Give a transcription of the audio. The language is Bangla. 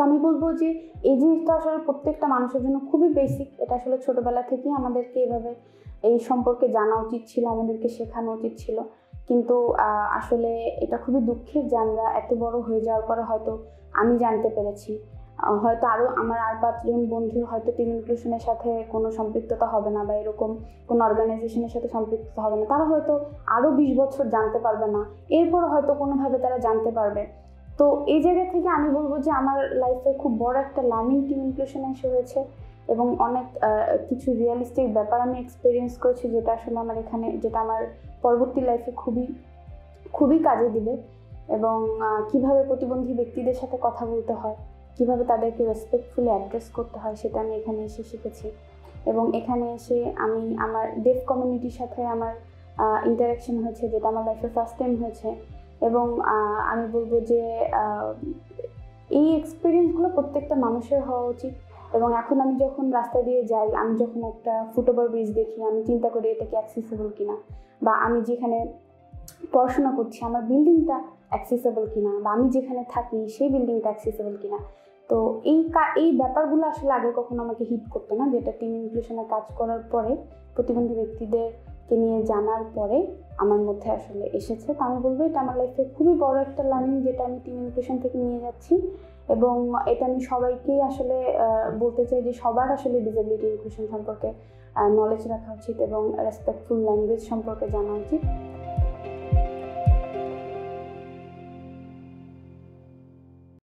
আমি বলবো যে এই জিনিসটা আসলে প্রত্যেকটা মানুষের জন্য খুবই বেসিক। এটা আসলে ছোটবেলা থেকেই আমাদেরকে এভাবে এই সম্পর্কে জানা উচিত ছিল, আমাদেরকে শেখানো উচিত ছিল। কিন্তু আসলে এটা খুবই দুঃখের যে আমরা এত বড় হয়ে যাওয়ার পরে হয়তো আমি জানতে পেরেছি, হয়তো আমার আর 5 জন বন্ধুর হয়তো টিম ইনক্লুশনের সাথে কোনো সম্পৃক্ততা হবে না, বা এরকম কোনো অর্গানাইজেশনের সাথে সম্পৃক্ততা হবে না, তারা হয়তো আরো 20 বছর জানতে পারবে না, এরপর হয়তো কোনোভাবে তারা জানতে পারবে। তো এই জায়গা থেকে আমি বলবো যে আমার লাইফে খুব বড় একটা লার্নিং টিম ইনক্লুশনে এসে হয়েছে, এবং অনেক কিছু রিয়েলিস্টিক ব্যাপার আমি এক্সপিরিয়েন্স করেছি, যেটা আসলে যেটা আমার পরবর্তী লাইফে খুবই খুবই কাজে দিবে। এবং কিভাবে প্রতিবন্ধী ব্যক্তিদের সাথে কথা বলতে হয়, কিভাবে তাদেরকে রেসপেক্টফুলি অ্যাড্রেস করতে হয়, সেটা আমি এখানে এসে শিখেছি। এবং এখানে এসে আমি আমার ডেফ কমিউনিটির সাথে আমার ইন্টারাকশন হয়েছে, যেটা আমার লাইফে ফার্স্ট টাইম হয়েছে। এবং আমি বলবো যে এই এক্সপিরিয়েন্সগুলো প্রত্যেকটা মানুষের হওয়া উচিত। এবং এখন আমি যখন রাস্তা দিয়ে যাই, আমি যখন একটা ফুটওভার ব্রিজ দেখি, আমি চিন্তা করি এটা কি অ্যাক্সেসিবল কিনা, বা আমি যেখানে পড়াশোনা করছি আমার বিল্ডিংটা অ্যাক্সেসিবল কিনা, বা আমি যেখানে থাকি সেই বিল্ডিংটা অ্যাক্সেসিবল কিনা। তো এই ব্যাপারগুলো আসলে আগে কখনো আমাকে হিট করতো না, যেটা টিম ইনক্লুশনে কাজ করার পরে, প্রতিবন্ধী ব্যক্তিদেরকে নিয়ে জানার পরে আমার মধ্যে আসলে এসেছে। তো আমি বলবো এটা আমার লাইফে খুবই বড় একটা লার্নিং, যেটা আমি টিম ইনক্লুশন থেকে নিয়ে যাচ্ছি। এবং এটা আমি সবাইকেই আসলে বলতে চাই যে সবার আসলে ডিসেবিলিটি ইনক্লুশন সম্পর্কে নলেজ রাখা উচিত এবং রেসপেক্টফুল ল্যাঙ্গুয়েজ সম্পর্কে জানা উচিত।